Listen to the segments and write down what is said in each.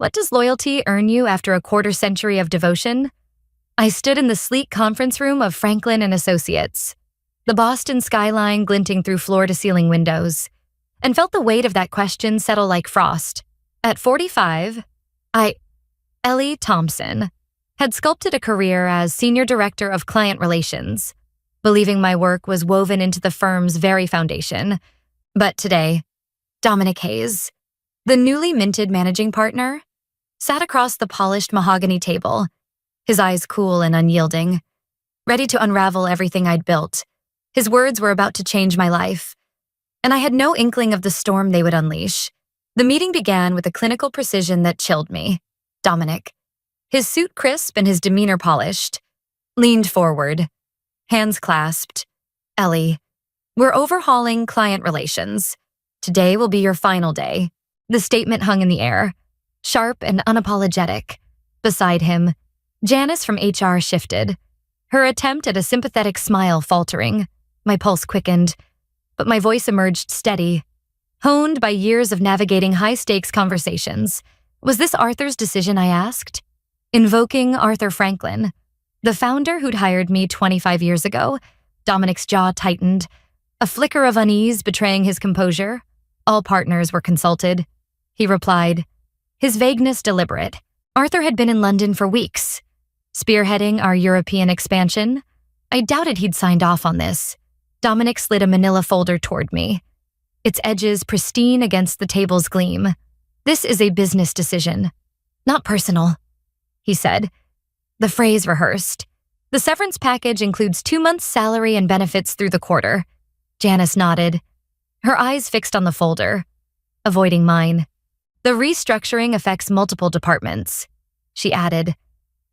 What does loyalty earn you after a quarter century of devotion? I stood in the sleek conference room of Franklin and Associates, the Boston skyline glinting through floor-to-ceiling windows, and felt the weight of that question settle like frost. At 45, Ellie Thompson, had sculpted a career as Senior Director of Client Relations, believing my work was woven into the firm's very foundation. But today, Dominic Hayes, the newly minted managing partner, sat across the polished mahogany table, his eyes cool and unyielding, ready to unravel everything I'd built. His words were about to change my life, and I had no inkling of the storm they would unleash. The meeting began with a clinical precision that chilled me. Dominic, his suit crisp and his demeanor polished, leaned forward, hands clasped. Ellie, we're overhauling client relations. Today will be your final day. The statement hung in the air, sharp and unapologetic. Beside him, Janice from HR shifted, her attempt at a sympathetic smile faltering. My pulse quickened, but my voice emerged steady, honed by years of navigating high-stakes conversations. Was this Arthur's decision, I asked? Invoking Arthur Franklin, the founder who'd hired me 25 years ago. Dominic's jaw tightened, a flicker of unease betraying his composure. All partners were consulted. He replied, his vagueness deliberate. Arthur had been in London for weeks, spearheading our European expansion. I doubted he'd signed off on this. Dominic slid a manila folder toward me, its edges pristine against the table's gleam. This is a business decision, not personal, he said. The phrase rehearsed. The severance package includes 2 months' salary and benefits through the quarter. Janice nodded, her eyes fixed on the folder, avoiding mine. The restructuring affects multiple departments, she added,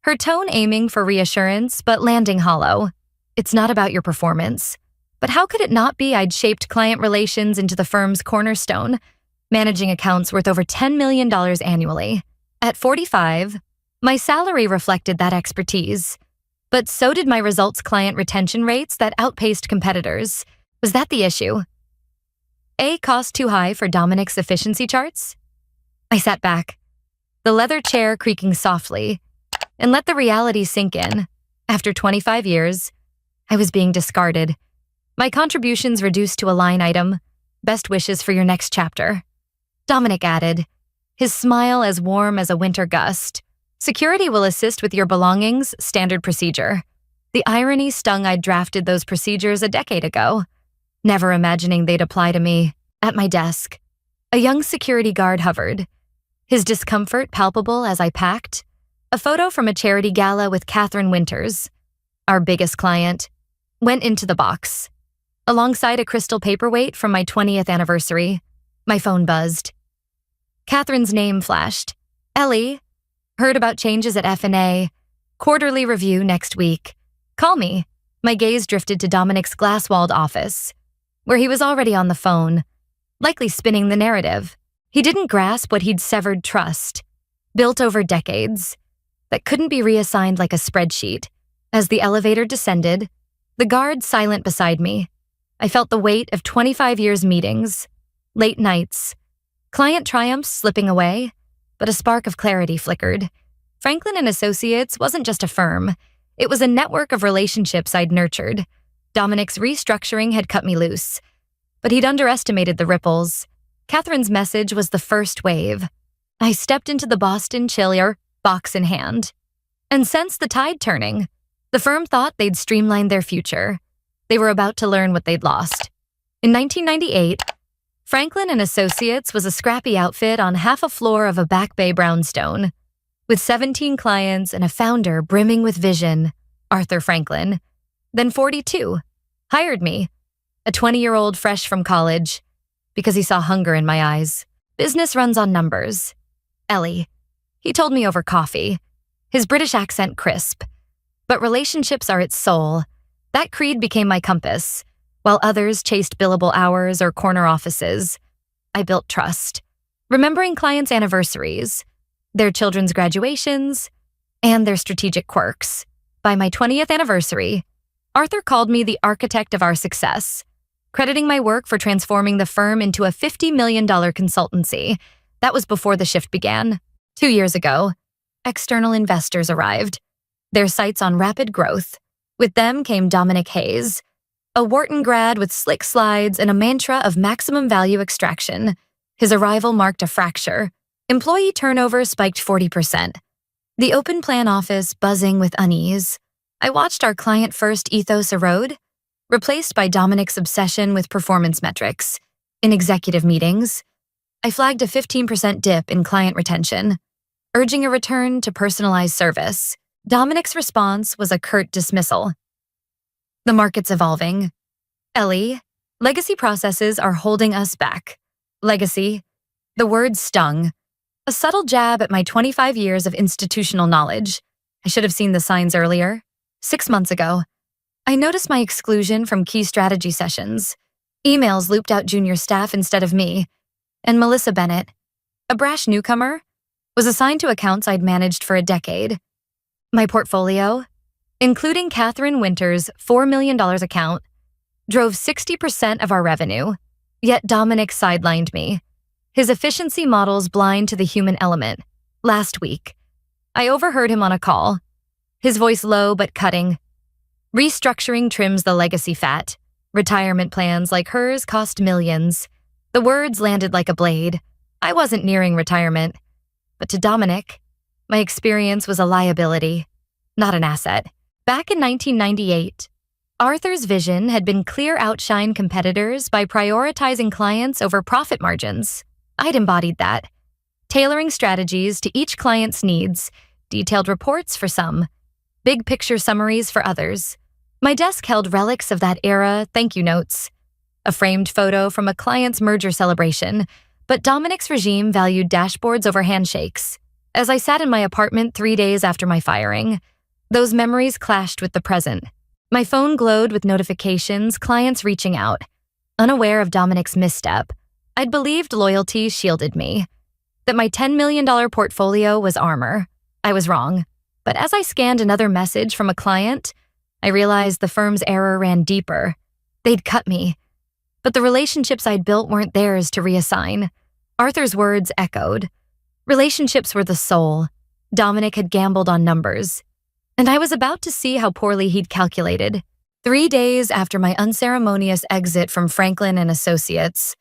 her tone aiming for reassurance but landing hollow. It's not about your performance. But how could it not be? I'd shaped client relations into the firm's cornerstone, managing accounts worth over $10 million annually. At 45, my salary reflected that expertise, but so did my results client retention rates that outpaced competitors. Was that the issue? A cost too high for Dominic's efficiency charts? I sat back, the leather chair creaking softly, and let the reality sink in. After 25 years, I was being discarded. My contributions reduced to a line item, best wishes for your next chapter. Dominic added, his smile as warm as a winter gust. Security will assist with your belongings, standard procedure. The irony stung. I'd drafted those procedures a decade ago, never imagining they'd apply to me. At my desk, a young security guard hovered, his discomfort palpable as I packed. A photo from a charity gala with Catherine Winters, our biggest client, went into the box. Alongside a crystal paperweight from my 20th anniversary, my phone buzzed. Catherine's name flashed. Ellie, heard about changes at F&A. Quarterly review next week. Call me. My gaze drifted to Dominic's glass-walled office, where he was already on the phone, likely spinning the narrative. He didn't grasp what he'd severed trust, built over decades, that couldn't be reassigned like a spreadsheet. As the elevator descended, the guard silent beside me, I felt the weight of 25 years' meetings, late nights, client triumphs slipping away, but a spark of clarity flickered. Franklin and Associates wasn't just a firm. It was a network of relationships I'd nurtured. Dominic's restructuring had cut me loose, but he'd underestimated the ripples. Catherine's message was the first wave. I stepped into the Boston chiller, box in hand, and sensed the tide turning. The firm thought they'd streamlined their future. They were about to learn what they'd lost. In 1998, Franklin and Associates was a scrappy outfit on half a floor of a Back Bay brownstone, with 17 clients and a founder brimming with vision, Arthur Franklin. Then 42, hired me, a 20-year-old fresh from college, because he saw hunger in my eyes. Business runs on numbers. Ellie, he told me over coffee, his British accent crisp. But relationships are its soul. That creed became my compass. While others chased billable hours or corner offices, I built trust, remembering clients' anniversaries, their children's graduations, and their strategic quirks. By my 20th anniversary, Arthur called me the architect of our success, crediting my work for transforming the firm into a $50 million consultancy. That was before the shift began. 2 years ago, external investors arrived, their sights on rapid growth. With them came Dominic Hayes, a Wharton grad with slick slides and a mantra of maximum value extraction. His arrival marked a fracture. Employee turnover spiked 40%. The open plan office buzzing with unease. I watched our client-first ethos erode, replaced by Dominic's obsession with performance metrics. In executive meetings, I flagged a 15% dip in client retention, urging a return to personalized service. Dominic's response was a curt dismissal. The market's evolving. Ellie, legacy processes are holding us back. Legacy. The word stung. A subtle jab at my 25 years of institutional knowledge. I should have seen the signs earlier. 6 months ago, I noticed my exclusion from key strategy sessions. Emails looped out junior staff instead of me. And Melissa Bennett, a brash newcomer, was assigned to accounts I'd managed for a decade. My portfolio, including Catherine Winter's $4 million account, drove 60% of our revenue, yet Dominic sidelined me. His efficiency models blind to the human element. Last week, I overheard him on a call, his voice low but cutting. Restructuring trims the legacy fat. Retirement plans like hers cost millions. The words landed like a blade. I wasn't nearing retirement. But to Dominic, my experience was a liability, not an asset. Back in 1998, Arthur's vision had been clear outshine competitors by prioritizing clients over profit margins. I'd embodied that, tailoring strategies to each client's needs, detailed reports for some, big picture summaries for others. My desk held relics of that era thank you notes, a framed photo from a client's merger celebration, but Dominic's regime valued dashboards over handshakes. As I sat in my apartment 3 days after my firing, those memories clashed with the present. My phone glowed with notifications, clients reaching out. Unaware of Dominic's misstep, I'd believed loyalty shielded me, that my $10 million portfolio was armor. I was wrong. But as I scanned another message from a client, I realized the firm's error ran deeper. They'd cut me. But the relationships I'd built weren't theirs to reassign. Arthur's words echoed. Relationships were the soul. Dominic had gambled on numbers. And I was about to see how poorly he'd calculated. 3 days after my unceremonious exit from Franklin and Associates,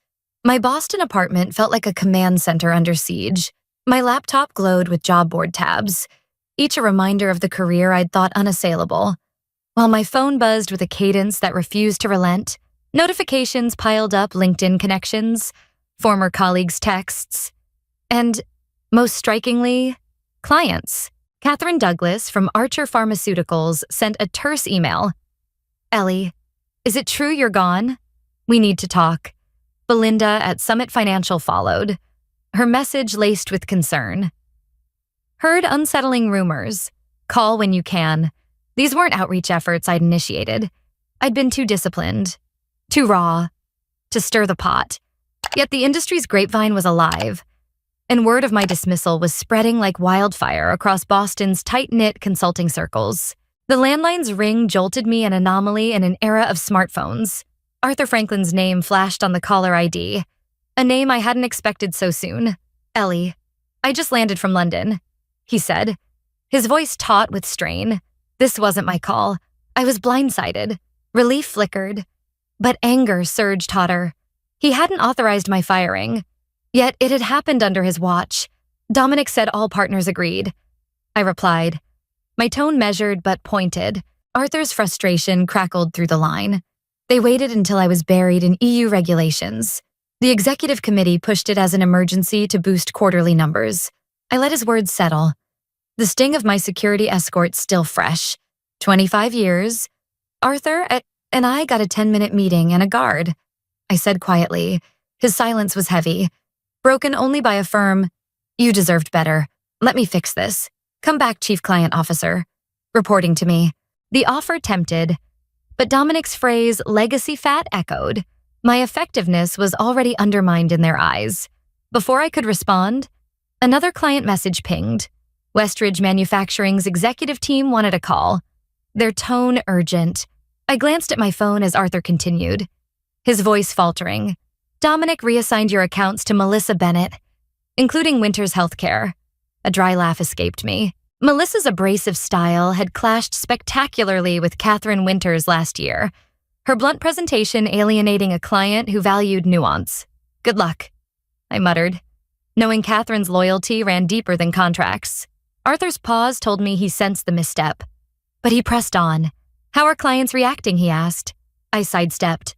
my Boston apartment felt like a command center under siege. My laptop glowed with job board tabs, each a reminder of the career I'd thought unassailable. While my phone buzzed with a cadence that refused to relent, notifications piled up LinkedIn connections, former colleagues' texts, and, most strikingly, clients. Catherine Douglas from Archer Pharmaceuticals sent a terse email. Ellie, is it true you're gone? We need to talk. Belinda at Summit Financial followed, her message laced with concern. Heard unsettling rumors. Call when you can. These weren't outreach efforts I'd initiated. I'd been too disciplined, too raw, to stir the pot. Yet the industry's grapevine was alive, and word of my dismissal was spreading like wildfire across Boston's tight-knit consulting circles. The landline's ring jolted me an anomaly in an era of smartphones. Arthur Franklin's name flashed on the caller ID, a name I hadn't expected so soon. Ellie, I just landed from London, he said, his voice taut with strain. This wasn't my call. I was blindsided. Relief flickered, but anger surged hotter. He hadn't authorized my firing, yet it had happened under his watch. Dominic said all partners agreed. I replied, my tone measured but pointed. Arthur's frustration crackled through the line. They waited until I was buried in EU regulations. The executive committee pushed it as an emergency to boost quarterly numbers. I let his words settle. The sting of my security escort still fresh. 25 years. Arthur and I got a 10-minute meeting and a guard. I said quietly. His silence was heavy, broken only by a firm, you deserved better. Let me fix this. Come back, Chief Client Officer. Reporting to me. The offer tempted, but Dominic's phrase, legacy fat, echoed. My effectiveness was already undermined in their eyes. Before I could respond, another client message pinged. Westridge Manufacturing's executive team wanted a call, their tone urgent. I glanced at my phone as Arthur continued, his voice faltering. Dominic reassigned your accounts to Melissa Bennett, including Winter's Healthcare. A dry laugh escaped me. Melissa's abrasive style had clashed spectacularly with Catherine Winter's last year, her blunt presentation alienating a client who valued nuance. Good luck, I muttered, knowing Catherine's loyalty ran deeper than contracts. Arthur's pause told me he sensed the misstep. But he pressed on. How are clients reacting, he asked. I sidestepped,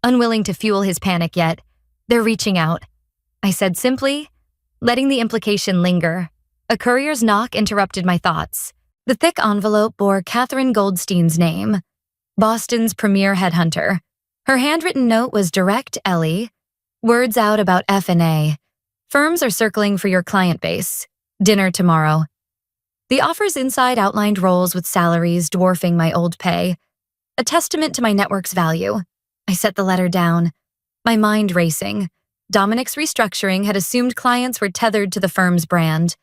unwilling to fuel his panic yet. They're reaching out, I said simply, letting the implication linger. A courier's knock interrupted my thoughts. The thick envelope bore Catherine Goldstein's name, Boston's premier headhunter. Her handwritten note was direct, Ellie. Words out about F&A. Firms are circling for your client base. Dinner tomorrow. The offers inside outlined roles with salaries dwarfing my old pay, a testament to my network's value. I set the letter down, my mind racing. Dominic's restructuring had assumed clients were tethered to the firm's brand.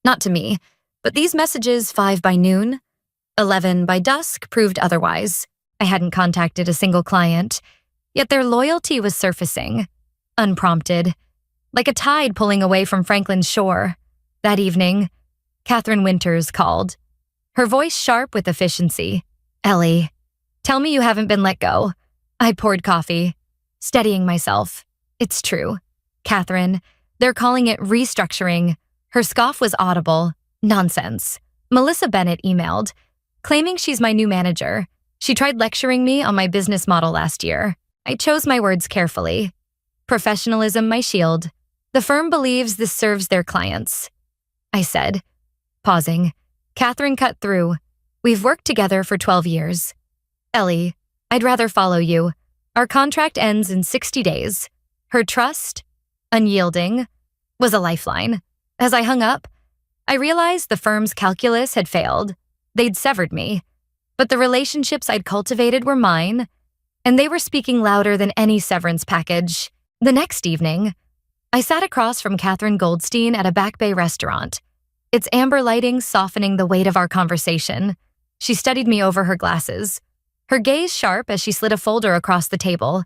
Not to me, but these messages 5 by noon, 11 by dusk proved otherwise. I hadn't contacted a single client, yet their loyalty was surfacing, unprompted, like a tide pulling away from Franklin's shore. That evening, Catherine Winters called, her voice sharp with efficiency. Ellie, tell me you haven't been let go. I poured coffee, steadying myself. It's true. Catherine, they're calling it restructuring. Her scoff was audible. Nonsense. Melissa Bennett emailed, claiming she's my new manager. She tried lecturing me on my business model last year. I chose my words carefully. Professionalism, my shield. The firm believes this serves their clients, I said, pausing. Catherine cut through. We've worked together for 12 years. Ellie, I'd rather follow you. Our contract ends in 60 days. Her trust, unyielding, was a lifeline. As I hung up, I realized the firm's calculus had failed. They'd severed me. But the relationships I'd cultivated were mine, and they were speaking louder than any severance package. The next evening, I sat across from Catherine Goldstein at a Back Bay restaurant, its amber lighting softening the weight of our conversation. She studied me over her glasses, her gaze sharp as she slid a folder across the table.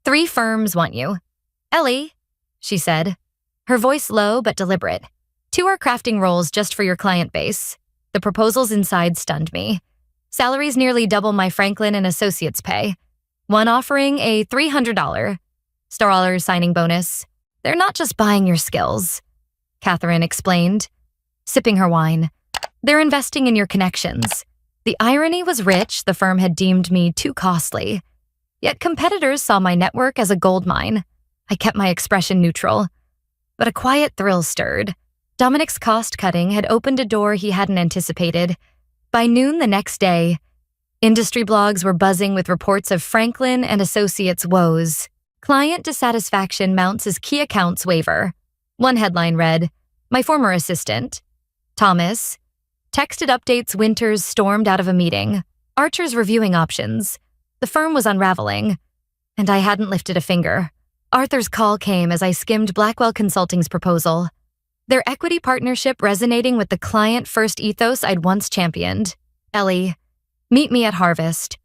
3 firms want you. Ellie, she said, her voice low but deliberate. 2 are crafting roles just for your client base. The proposals inside stunned me. Salaries nearly double my Franklin and Associates pay. One offering a $300 $1 signing bonus. They're not just buying your skills, Catherine explained, sipping her wine. They're investing in your connections. The irony was rich. The firm had deemed me too costly. Yet competitors saw my network as a goldmine. I kept my expression neutral. But a quiet thrill stirred. Dominic's cost-cutting had opened a door he hadn't anticipated. By noon the next day, industry blogs were buzzing with reports of Franklin and Associates' woes. Client dissatisfaction mounts as key accounts waver. One headline read, My former assistant, Thomas, texted updates Winters stormed out of a meeting. Archer's reviewing options. The firm was unraveling, and I hadn't lifted a finger. Arthur's call came as I skimmed Blackwell Consulting's proposal. Their equity partnership resonating with the client-first ethos I'd once championed. Ellie, meet me at Harvest.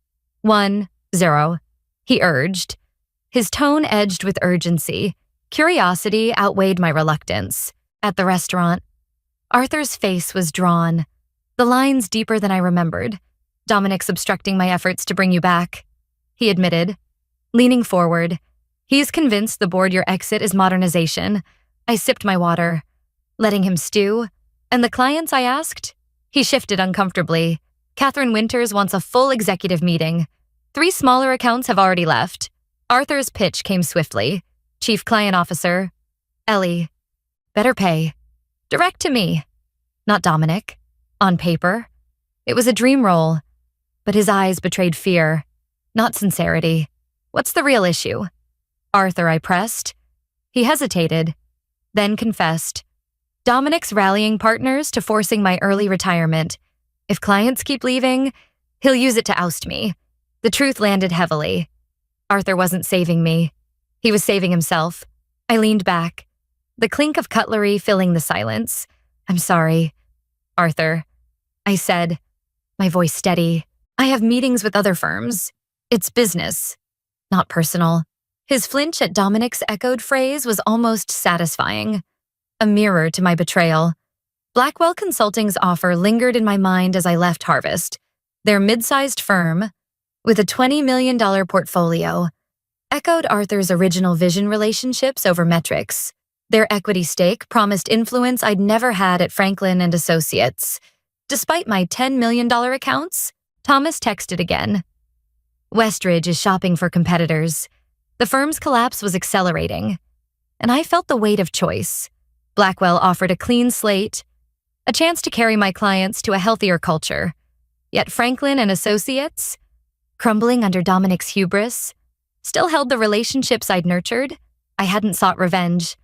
1-0, he urged. His tone edged with urgency. Curiosity outweighed my reluctance. At the restaurant, Arthur's face was drawn, the lines deeper than I remembered. Dominic's obstructing my efforts to bring you back, he admitted. Leaning forward, he's convinced the board your exit is modernization. I sipped my water, letting him stew. And the clients, I asked? He shifted uncomfortably. Catherine Winters wants a full executive meeting. 3 smaller accounts have already left. Arthur's pitch came swiftly. Chief Client Officer, Ellie. Better pay. Direct to me, not Dominic. On paper, it was a dream role, but his eyes betrayed fear, not sincerity. What's the real issue? Arthur, I pressed. He hesitated, then confessed. Dominic's rallying partners to forcing my early retirement. If clients keep leaving, he'll use it to oust me. The truth landed heavily. Arthur wasn't saving me. He was saving himself. I leaned back, the clink of cutlery filling the silence. I'm sorry, Arthur, I said, my voice steady. I have meetings with other firms. It's business, not personal. His flinch at Dominic's echoed phrase was almost satisfying, a mirror to my betrayal. Blackwell Consulting's offer lingered in my mind as I left Harvest. Their mid-sized firm, with a $20 million portfolio, echoed Arthur's original vision relationships over metrics. Their equity stake promised influence I'd never had at Franklin and Associates. Despite my $10 million accounts, Thomas texted again. Westridge is shopping for competitors. The firm's collapse was accelerating, and I felt the weight of choice. Blackwell offered a clean slate, a chance to carry my clients to a healthier culture. Yet Franklin and Associates, crumbling under Dominic's hubris, still held the relationships I'd nurtured. I hadn't sought revenge,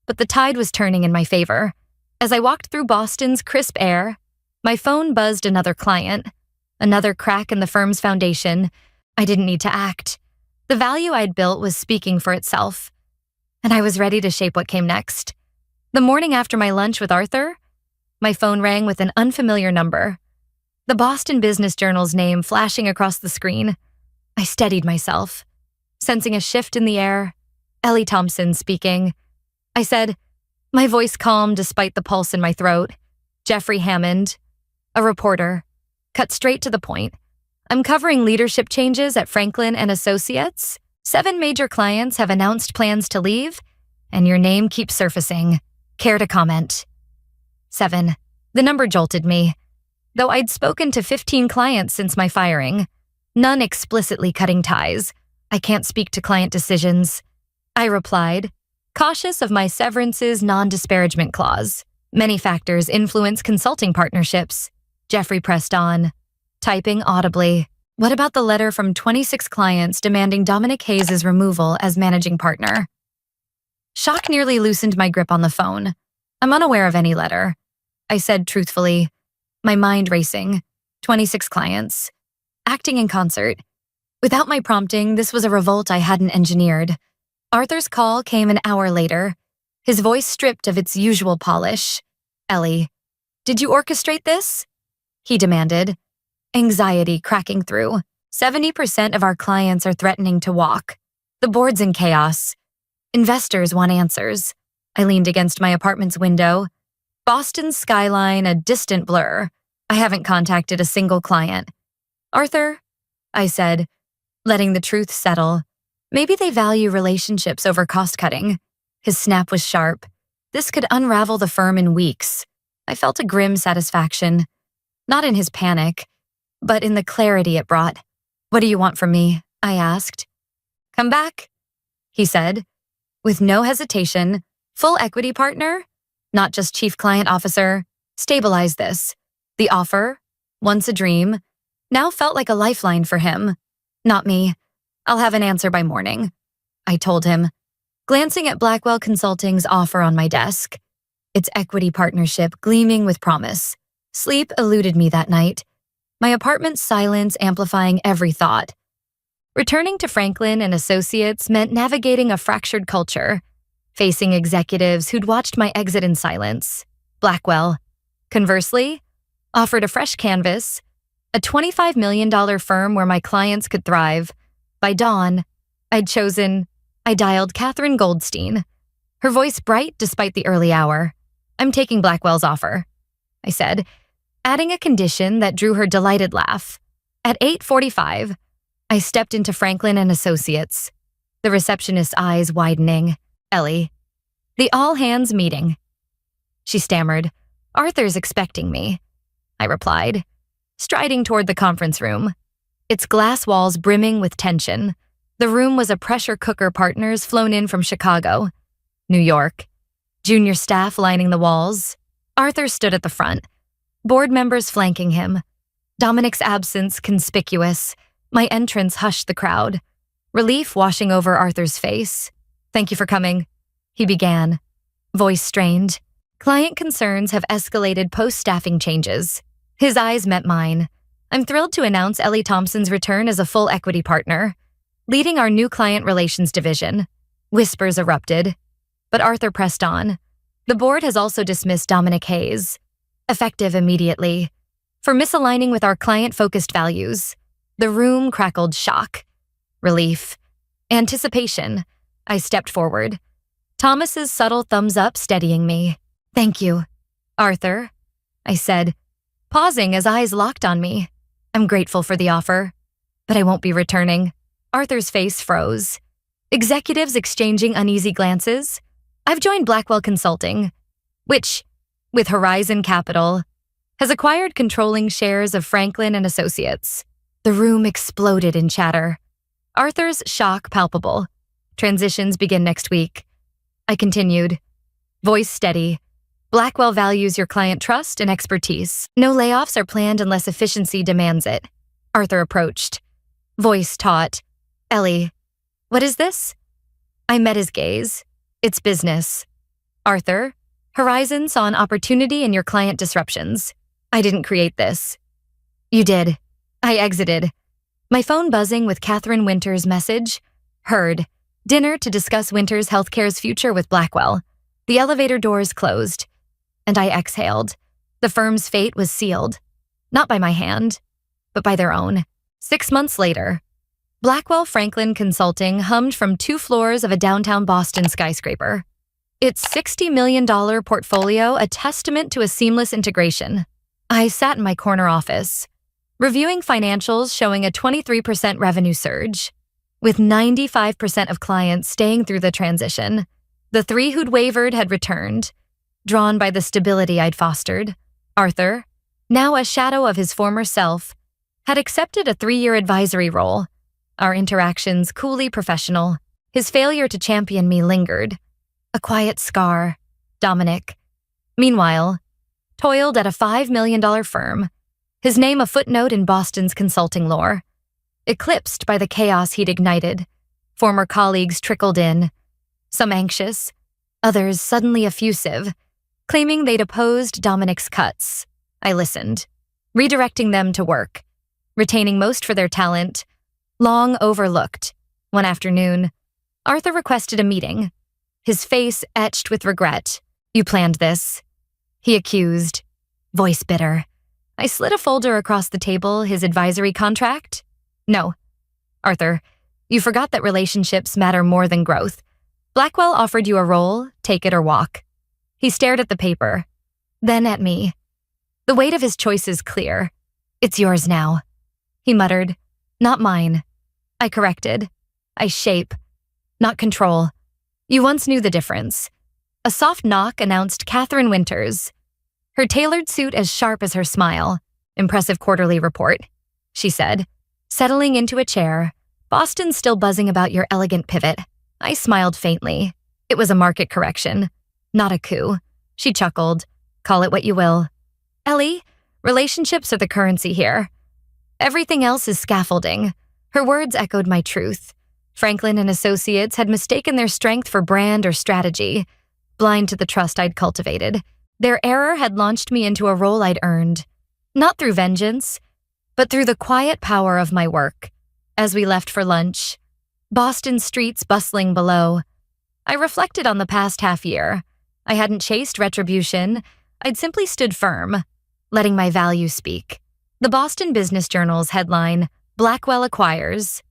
but the tide was turning in my favor. As I walked through Boston's crisp air, my phone buzzed another client, another crack in the firm's foundation. I didn't need to act. The value I'd built was speaking for itself, and I was ready to shape what came next. The morning after my lunch with Arthur, my phone rang with an unfamiliar number. The Boston Business Journal's name flashing across the screen. I steadied myself, sensing a shift in the air. Ellie Thompson speaking. I said, my voice calm despite the pulse in my throat. Jeffrey Hammond, a reporter, cut straight to the point. I'm covering leadership changes at Franklin and Associates. 7 major clients have announced plans to leave, and your name keeps surfacing. Care to comment? 7. The number jolted me. Though I'd spoken to 15 clients since my firing, none explicitly cutting ties. I can't speak to client decisions. I replied, cautious of my severance's non-disparagement clause. Many factors influence consulting partnerships. Jeffrey pressed on, typing audibly. What about the letter from 26 clients demanding Dominic Hayes' removal as managing partner? Shock nearly loosened my grip on the phone. I'm unaware of any letter, I said truthfully, my mind racing. 26 clients, acting in concert. Without my prompting, this was a revolt I hadn't engineered. Arthur's call came an hour later, his voice stripped of its usual polish. Ellie, did you orchestrate this? He demanded, anxiety cracking through. 70% of our clients are threatening to walk. The board's in chaos. Investors want answers. I leaned against my apartment's window. Boston's skyline a distant blur. I haven't contacted a single client. Arthur, I said, letting the truth settle. Maybe they value relationships over cost-cutting. His snap was sharp. This could unravel the firm in weeks. I felt a grim satisfaction. Not in his panic, but in the clarity it brought. What do you want from me? I asked. Come back, he said, with no hesitation. Full equity partner, not just chief client officer. Stabilize this. The offer, once a dream, now felt like a lifeline for him. Not me. I'll have an answer by morning, I told him, glancing at Blackwell Consulting's offer on my desk, its equity partnership gleaming with promise. Sleep eluded me that night, my apartment's silence amplifying every thought. Returning to Franklin and Associates meant navigating a fractured culture, facing executives who'd watched my exit in silence. Blackwell, conversely, offered a fresh canvas, a $25 million firm where my clients could thrive. By dawn, I dialed Catherine Goldstein, her voice bright despite the early hour. I'm taking Blackwell's offer, I said, adding a condition that drew her delighted laugh. At 8:45, I stepped into Franklin and Associates, the receptionist's eyes widening. Ellie, the all-hands meeting. She stammered. Arthur's expecting me, I replied, striding toward the conference room, its glass walls brimming with tension. The room was a pressure cooker partners flown in from Chicago, New York, junior staff lining the walls. Arthur stood at the front, board members flanking him. Dominic's absence conspicuous. My entrance hushed the crowd, relief washing over Arthur's face. Thank you for coming, he began, voice strained. Client concerns have escalated post-staffing changes. His eyes met mine. I'm thrilled to announce Ellie Thompson's return as a full equity partner, leading our new client relations division. Whispers erupted, but Arthur pressed on. The board has also dismissed Dominic Hayes, effective immediately, for misaligning with our client-focused values. The room crackled shock, relief, anticipation. I stepped forward, Thomas's subtle thumbs up steadying me. Thank you, Arthur, I said, pausing as eyes locked on me. I'm grateful for the offer, but I won't be returning. Arthur's face froze. Executives exchanging uneasy glances. I've joined Blackwell Consulting, which, with Horizon Capital, has acquired controlling shares of Franklin and Associates. The room exploded in chatter. Arthur's shock palpable. Transitions begin next week. I continued, voice steady. Blackwell values your client trust and expertise. No layoffs are planned unless efficiency demands it. Arthur approached, voice taut. Ellie, what is this? I met his gaze. It's business. Arthur, Horizon saw an opportunity in your client disruptions. I didn't create this. You did. I exited. My phone buzzing with Catherine Winter's message. Heard. Dinner to discuss Winter's Healthcare's future with Blackwell. The elevator doors closed. And I exhaled. The firm's fate was sealed. Not by my hand, but by their own. 6 months later, Blackwell Franklin Consulting hummed from 2 floors of a downtown Boston skyscraper. Its $60 million portfolio a testament to a seamless integration. I sat in my corner office, reviewing financials showing a 23% revenue surge. With 95% of clients staying through the transition, the 3 who'd wavered had returned, drawn by the stability I'd fostered. Arthur, now a shadow of his former self, had accepted a 3-year advisory role, our interactions coolly professional. His failure to champion me lingered, a quiet scar. Dominic, meanwhile, toiled at a $5 million firm, his name a footnote in Boston's consulting lore. Eclipsed by the chaos he'd ignited, former colleagues trickled in, some anxious, others suddenly effusive, claiming they'd opposed Dominic's cuts. I listened, redirecting them to work, retaining most for their talent, long overlooked. One afternoon, Arthur requested a meeting, his face etched with regret. You planned this, he accused, voice bitter. I slid a folder across the table, his advisory contract. No. Arthur, you forgot that relationships matter more than growth. Blackwell offered you a role, take it or walk. He stared at the paper, then at me. The weight of his choice is clear. It's yours now. He muttered, not mine. I corrected. I shape, not control. You once knew the difference. A soft knock announced Catherine Winters, her tailored suit as sharp as her smile. Impressive quarterly report, she said, settling into a chair. Boston's still buzzing about your elegant pivot. I smiled faintly. It was a market correction, not a coup. She chuckled. Call it what you will. Ellie, relationships are the currency here. Everything else is scaffolding. Her words echoed my truth. Franklin and Associates had mistaken their strength for brand or strategy, blind to the trust I'd cultivated. Their error had launched me into a role I'd earned, not through vengeance, but through the quiet power of my work. As we left for lunch, Boston streets bustling below, I reflected on the past half year. I hadn't chased retribution. I'd simply stood firm, letting my values speak. The Boston Business Journal's headline, Blackwell Acquires.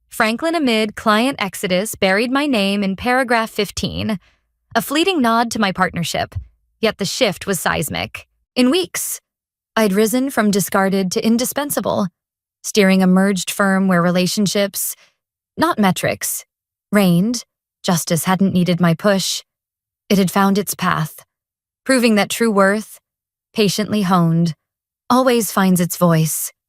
Franklin amid client exodus buried my name in paragraph 15, a fleeting nod to my partnership, yet the shift was seismic. In weeks, I'd risen from discarded to indispensable, steering a merged firm where relationships, not metrics, reigned. Justice hadn't needed my push. It had found its path, proving that true worth, patiently honed, always finds its voice.